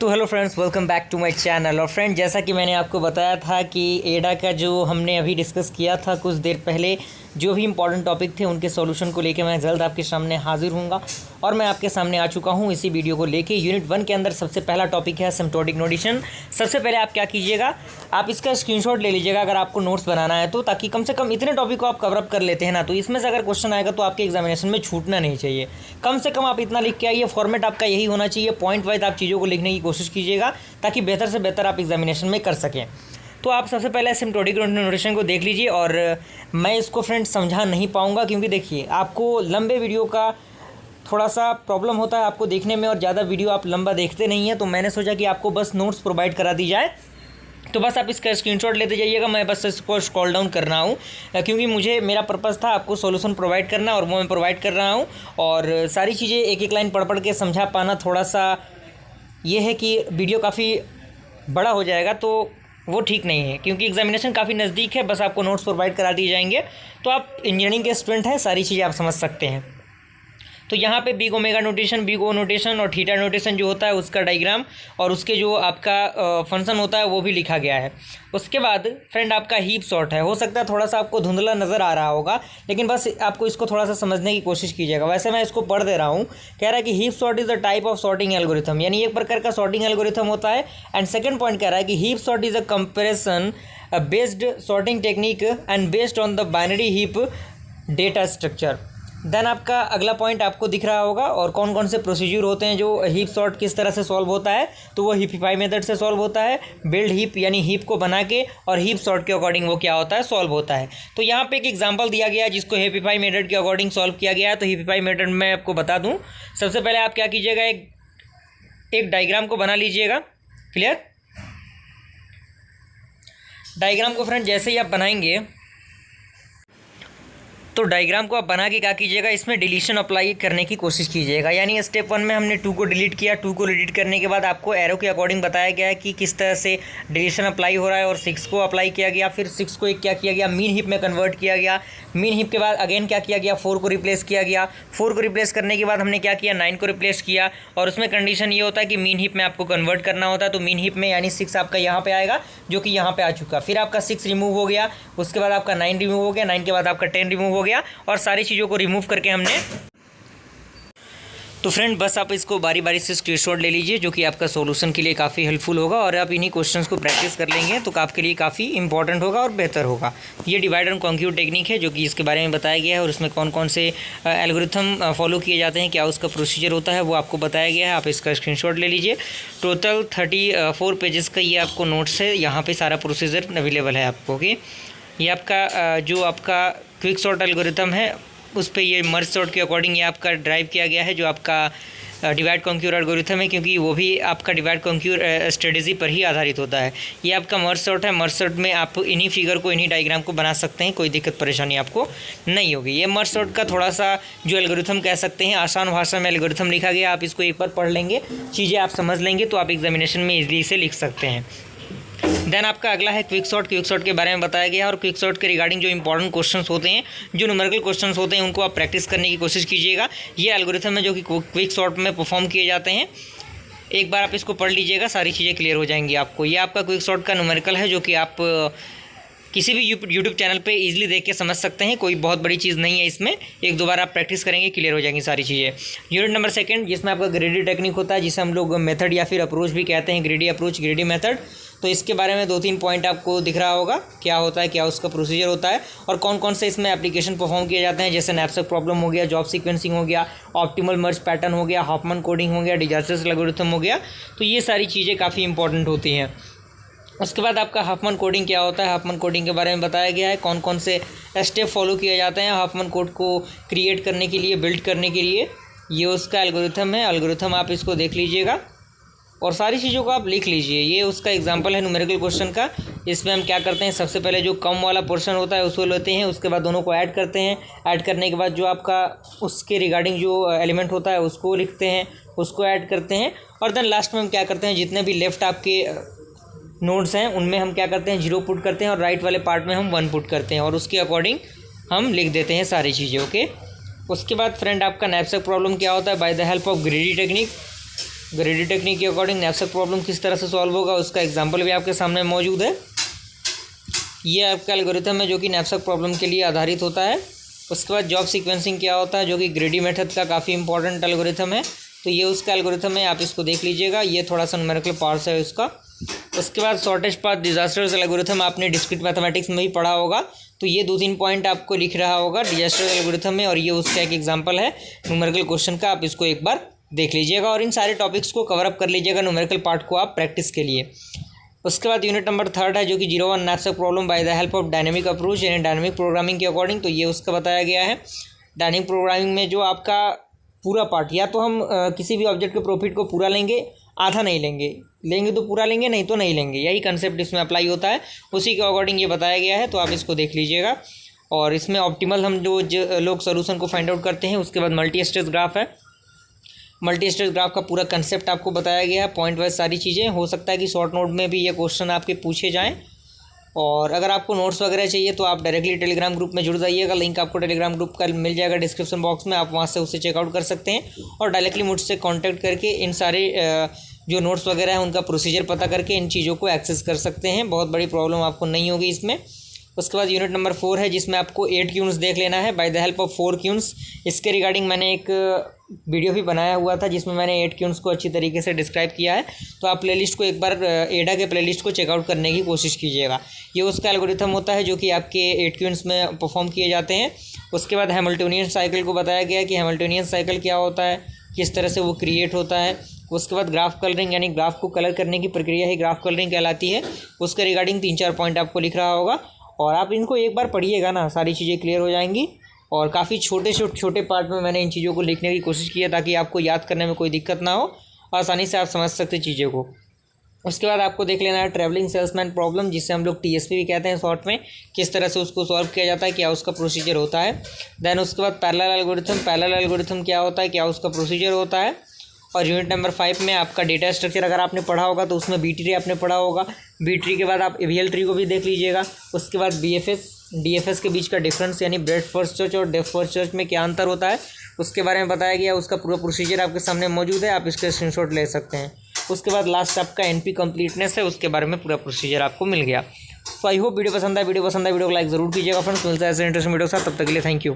तो hello friends, welcome back to my channel. और friend, जैसा कि मैंने आपको बताया था कि एडा का जो हमने अभी डिस्कस किया था कुछ देर पहले, जो भी इंपॉर्टेंट टॉपिक थे उनके सॉल्यूशन को लेके मैं जल्द आपके सामने हाजिर हूँगा। और मैं आपके सामने आ चुका हूँ इसी वीडियो को लेके। यूनिट 1 के अंदर सबसे पहला टॉपिक है एसिम्प्टोटिक नोटेशन। सबसे पहले आप क्या कीजिएगा, आप इसका स्क्रीनशॉट ले लीजिएगा अगर आपको नोट्स बनाना है तो, ताकि कम से कम इतने टॉपिक को आप कवर अप कर लेते हैं ना, तो इसमें से अगर क्वेश्चन आएगा तो आपके एग्जामिनेशन में छूटना नहीं चाहिए। कम से कम आप इतना लिख के आइए, फॉर्मेट आपका यही होना चाहिए। पॉइंट वाइज आप चीज़ों को लिखने की कोशिश कीजिएगा ताकि बेहतर से बेहतर आप एग्जामिनेशन में कर सकें। तो आप सबसे पहले एसिम्प्टोटिक नोटेशन को देख लीजिए। और मैं इसको फ्रेंड समझा नहीं पाऊंगा, क्योंकि देखिए आपको लंबे वीडियो का थोड़ा सा प्रॉब्लम होता है आपको देखने में, और ज़्यादा वीडियो आप लंबा देखते नहीं हैं। तो मैंने सोचा कि आपको बस नोट्स प्रोवाइड करा दी जाए, तो बस आप इसका स्क्रीनशॉट लेते जाइएगा। मैं बस इसको स्क्रॉल डाउन कर रहा हूँ, क्योंकि मुझे मेरा पर्पज़ था आपको सॉल्यूशन प्रोवाइड करना, और वो मैं प्रोवाइड कर रहा हूँ। और सारी चीज़ें एक एक लाइन पढ़ पढ़ के समझा पाना थोड़ा सा ये है कि वीडियो काफ़ी बड़ा हो जाएगा, तो वो ठीक नहीं है, क्योंकि एग्जामिनेशन काफ़ी नज़दीक है। बस आपको नोट्स प्रोवाइड करा दिए जाएंगे, तो आप इंजीनियरिंग के स्टूडेंट हैं, सारी चीज़ें आप समझ सकते हैं। तो यहाँ पे big omega notation, big O notation और थीटा नोटेशन जो होता है उसका डायग्राम और उसके जो आपका फंक्शन होता है वो भी लिखा गया है। उसके बाद फ्रेंड आपका हीप सॉर्ट है। हो सकता है थोड़ा सा आपको धुंधला नज़र आ रहा होगा, लेकिन बस आपको इसको थोड़ा सा समझने की कोशिश कीजिएगा। वैसे मैं इसको पढ़ दे रहा हूँ। कह रहा है कि heap sort is a type of sorting algorithm, यानी एक प्रकार का सॉर्टिंग एल्गोरिथम होता है। एंड सेकेंड पॉइंट कह रहा है कि heap sort is a comparison based sorting technique and based on the binary heap data structure. Then आपका अगला पॉइंट आपको दिख रहा होगा, और कौन कौन से प्रोसीजर होते हैं जो हीप सॉर्ट किस तरह से सॉल्व होता है। तो वो हीपिफाई मेथड से सॉल्व होता है, बिल्ड हीप यानी हीप को बना के, और हीप सॉर्ट के अकॉर्डिंग वो क्या होता है, सॉल्व होता है। तो यहाँ पे एक एग्जांपल दिया गया है जिसको हीपिफाई मेथड के अकॉर्डिंग सॉल्व किया गया है। तो हीपिफाई मेथड मैं आपको बता दूँ, सबसे पहले आप क्या कीजिएगा, एक डायग्राम को बना लीजिएगा। क्लियर? डायग्राम को फ्रेंड जैसे ही आप बनाएंगे, तो डायग्राम को आप बना के क्या कीजिएगा, इसमें डिलीशन अप्लाई करने की कोशिश कीजिएगा। यानी स्टेप 1 में हमने 2 को डिलीट किया। 2 को डिलीट करने के बाद आपको एरो के अकॉर्डिंग बताया गया है कि किस तरह से डिलीशन अप्लाई हो रहा है, और 6 को अप्लाई किया गया। फिर 6 को एक क्या किया गया, मीन हीप में कन्वर्ट किया गया। मीन हीप के बाद अगेन क्या किया गया, 4 को रिप्लेस किया गया। 4 को रिप्लेस करने के बाद हमने क्या किया, 9 को रिप्लेस किया। और उसमें कंडीशन ये होता है कि मीन हीप में आपको कन्वर्ट करना होता है। तो मीन हीप में यानी 6 आपका यहाँ पे आएगा, जो कि यहाँ पे आ चुका। फिर आपका 6 रिमूव हो गया, उसके बाद आपका 9 रिमूव हो गया, 9 के बाद आपका 10 रिमूव हो गया, और सारी चीज़ों को रिमूव करके हमने। तो फ्रेंड बस आप इसको बारी बारी से स्क्रीनशॉट ले लीजिए, जो कि आपका सॉल्यूशन के लिए काफ़ी हेल्पफुल होगा। और आप इन्हीं क्वेश्चंस को प्रैक्टिस कर लेंगे तो आपके लिए काफ़ी इंपॉर्टेंट होगा और बेहतर होगा। ये डिवाइड एंड कॉन्क्यूट टेक्निक है, जो कि इसके बारे में बताया गया है, और इसमें कौन कौन से एल्गोरिथम फॉलो किए जाते हैं, क्या उसका प्रोसीजर होता है, वो आपको बताया गया है। आप इसका स्क्रीनशॉट ले लीजिए। टोटल 34 पेजेस का ये आपको नोट्स है। यहाँ पर सारा प्रोसीजर अवेलेबल है आपको। ओके, ये आपका जो आपका क्विक सॉर्ट एल्गोरिथम है, उस पर ये मर्ज सॉर्ट के अकॉर्डिंग ये आपका ड्राइव किया गया है, जो आपका डिवाइड कॉन्क्यूर एल्गोरिथम है, क्योंकि वो भी आपका डिवाइड कॉन्क्यूर स्ट्रेटेजी पर ही आधारित होता है। ये आपका मर्ज सॉर्ट है। मर्ज सॉर्ट में आप इन्हीं फिगर को, इन्हीं डायग्राम को बना सकते हैं, कोई दिक्कत परेशानी आपको नहीं होगी। ये मर्ज सॉर्ट का थोड़ा सा जो एल्गोरिथम कह सकते हैं, आसान भाषा में एल्गोरिथम लिखा गया। आप इसको एक बार पढ़ लेंगे, चीज़ें आप समझ लेंगे, तो आप एग्जामिनेशन में ईजिली इसे लिख सकते हैं। देन आपका अगला है क्विक सॉर्ट। क्विक सॉर्ट के बारे में बताया गया है, और क्विक सॉर्ट के रिगार्डिंग जो इंपॉर्टेंट क्वेश्चंस होते हैं, जो न्यूमेरिकल क्वेश्चंस होते हैं, उनको आप प्रैक्टिस करने की कोशिश कीजिएगा। ये एल्गोरिथम है जो कि क्विक सॉर्ट में परफॉर्म किए जाते हैं। एक बार आप इसको पढ़ लीजिएगा, सारी चीज़ें क्लियर हो जाएंगी आपको। ये आपका क्विक सॉर्ट का न्यूमेरिकल है, जो कि आप किसी भी यूट्यूब चैनल पे इजीली देख के समझ सकते हैं। कोई बहुत बड़ी चीज़ नहीं है इसमें, एक दो बार आप प्रैक्टिस करेंगे, क्लियर हो जाएंगी सारी चीज़ें। यूनिट नंबर 2 जिसमें आपका ग्रेडी टेक्निक होता है, जिसे हम लोग मेथड या फिर अप्रोच भी कहते हैं, ग्रेडी अप्रोच, ग्रेडी मेथड। तो इसके बारे में 2-3 पॉइंट आपको दिख रहा होगा, क्या होता है, क्या उसका प्रोसीजर होता है, और कौन कौन से इसमें एप्लीकेशन परफॉर्म किए जाते हैं, जैसे नैपसैक प्रॉब्लम हो गया, जॉब सीक्वेंसिंग हो गया, ऑप्टिमल मर्ज पैटर्न हो गया, हॉफमैन कोडिंग हो गया, डिजास्टर एल्गोरिथम हो गया। तो ये सारी चीज़ें काफ़ी इंपॉर्टेंट होती हैं। उसके बाद आपका हॉफमैन कोडिंग क्या होता है, हॉफमैन कोडिंग के बारे में बताया गया है, कौन कौन से स्टेप फॉलो किए जाते हैं हॉफमैन कोड को क्रिएट करने के लिए, बिल्ड करने के लिए। ये उसका एल्गोरिथम है। एल्गोरिथम आप इसको देख लीजिएगा, और सारी चीज़ों को आप लिख लीजिए। ये उसका एग्जांपल है न्यूमेरिकल क्वेश्चन का। इसमें हम क्या करते हैं, सबसे पहले जो कम वाला पोर्शन होता है उसको लेते हैं, उसके बाद दोनों को ऐड करते हैं। ऐड करने के बाद जो आपका उसके रिगार्डिंग जो एलिमेंट होता है उसको लिखते हैं, उसको ऐड करते हैं। और देन लास्ट में हम क्या करते हैं, जितने भी लेफ्ट आपके नोड्स हैं उनमें हम क्या करते हैं, 0 पुट करते हैं, और राइट वाले पार्ट में हम 1 पुट करते हैं, और उसके अकॉर्डिंग हम लिख देते हैं सारी चीज़ें। ओके, उसके बाद फ्रेंड आपका नैपसैक प्रॉब्लम क्या होता है, by the help of ग्रेडी technique. ग्रेडी technique के अकॉर्डिंग नैपसैक प्रॉब्लम किस तरह से सॉल्व होगा उसका एग्जाम्पल भी आपके सामने मौजूद है। ये आपका एल्गोरिथम है जो कि नैपसैक प्रॉब्लम के लिए आधारित होता है। उसके बाद जॉब सीक्वेंसिंग क्या होता है, जो कि ग्रेडी मेथड का काफ़ी इंपॉर्टेंट एल्गोरिथम है। तो ये उसका एल्गोरिथम है, आप इसको देख लीजिएगा। ये थोड़ा सा न्यूमेरिकल पार्ट्स है उसका। उसके बाद शॉर्टेज पाथ डिजास्टर्स एल्गोरिथम आपने डिस्क्रीट मैथमेटिक्स में भी पढ़ा होगा, तो ये 2-3 पॉइंट आपको लिख रहा होगा डिजास्टर एल्गोरिथम में, और ये उसका एक एग्जांपल है न्यूमेरिकल क्वेश्चन का। आप इसको एक बार देख लीजिएगा और इन सारे टॉपिक्स को कवर अप कर लीजिएगा न्यूमेरिकल पार्ट को आप प्रैक्टिस के लिए। उसके बाद यूनिट नंबर 3 है जो कि 01 knapsack problem by the help of dynamic approach, यानी डायनेमिक प्रोग्रामिंग के अकॉर्डिंग। तो ये उसका बताया गया है। डायनेमिक प्रोग्रामिंग में जो आपका पूरा पार्ट, या तो हम किसी भी ऑब्जेक्ट के प्रॉफिट को पूरा लेंगे, आधा नहीं लेंगे तो पूरा लेंगे, नहीं तो नहीं लेंगे। यही कंसेप्ट इसमें अप्लाई होता है, उसी के अकॉर्डिंग ये बताया गया है। तो आप इसको देख लीजिएगा। और इसमें ऑप्टिमल हम जो लोग सोल्यूशन को फाइंड आउट करते हैं। उसके बाद मल्टी स्टेज ग्राफ है। मल्टी स्टेज ग्राफ का पूरा कंसेप्ट आपको बताया गया है, पॉइंट वाइज सारी चीज़ें। हो सकता है कि शॉर्ट नोट में भी ये क्वेश्चन आपके पूछे जाएँ। और अगर आपको नोट्स वगैरह चाहिए तो आप डायरेक्टली टेलीग्राम ग्रुप में जुड़ जाइएगा। लिंक आपको टेलीग्राम ग्रुप का मिल जाएगा डिस्क्रिप्शन बॉक्स में, आप वहाँ से उसे चेकआउट कर सकते हैं। और डायरेक्टली मुझसे कांटेक्ट करके इन सारे जो नोट्स वगैरह हैं उनका प्रोसीजर पता करके इन चीज़ों को एक्सेस कर सकते हैं। बहुत बड़ी प्रॉब्लम आपको नहीं होगी इसमें। उसके बाद यूनिट नंबर 4 है जिसमें आपको 8 क्यून्स देख लेना है बाय द हेल्प ऑफ 4 क्यून्स। इसके रिगार्डिंग मैंने एक वीडियो भी बनाया हुआ था जिसमें मैंने 8 क्यून्स को अच्छी तरीके से डिस्क्राइब किया है। तो आप प्लेलिस्ट को एक बार एडा के प्लेलिस्ट को चेकआउट करने की कोशिश कीजिएगा। ये उसका एल्गोरिथम होता है जो कि आपके 8 क्यून्स में परफॉर्म किए जाते हैं। उसके बाद हैमिल्टोनियन साइकिल को बताया गया कि हैमिल्टोनियन साइकिल क्या होता है, किस तरह से वो क्रिएट होता है। उसके बाद ग्राफ कलरिंग, यानी ग्राफ को कलर करने की प्रक्रिया ही ग्राफ कलरिंग कहलाती है। उसके रिगार्डिंग 3-4 पॉइंट आपको लिख रहा होगा, और आप इनको एक बार पढ़िएगा ना, सारी चीज़ें क्लियर हो जाएंगी। और काफ़ी छोटे पार्ट में मैंने इन चीज़ों को लिखने की कोशिश की है ताकि आपको याद करने में कोई दिक्कत ना हो, आसानी से आप समझ सकते चीज़ों को। उसके बाद आपको देख लेना है ट्रैवलिंग सेल्समैन प्रॉब्लम, जिसे हम लोग TSP भी कहते हैं शॉर्ट में। किस तरह से उसको सॉल्व किया जाता है, क्या उसका प्रोसीजर होता है। देन उसके बाद पैरेलल एल्गोरिथम। पैरेलल एल्गोरिथम क्या होता है, क्या उसका प्रोसीजर होता है। और यूनिट नंबर 5 में आपका डेटा स्ट्रक्चर अगर आपने पढ़ा होगा तो उसमें बी ट्री आपने पढ़ा होगा। बी ट्री के बाद आप AVL ट्री को भी देख लीजिएगा। उसके बाद BFS DFS के बीच का डिफरेंस, यानी ब्रेड्थ फर्स्ट सर्च और डेप्थ फर्स्ट सर्च में क्या अंतर होता है, उसके बारे में बताया गया। उसका पूरा प्रोसीजर आपके सामने मौजूद है, आप इसके स्क्रीनशॉट ले सकते हैं। उसके बाद लास्ट आपका NP कंप्लीटनेस है, उसके बारे में पूरा प्रोसीजर आपको मिल गया। तो आई होप वीडियो पसंद है। वीडियो को लाइक ज़रूर कीजिएगा फ्रेंड्स। मिलता है ऐसे इंटरेस्टिंग वीडियो के साथ, तब तक के लिए थैंक यू।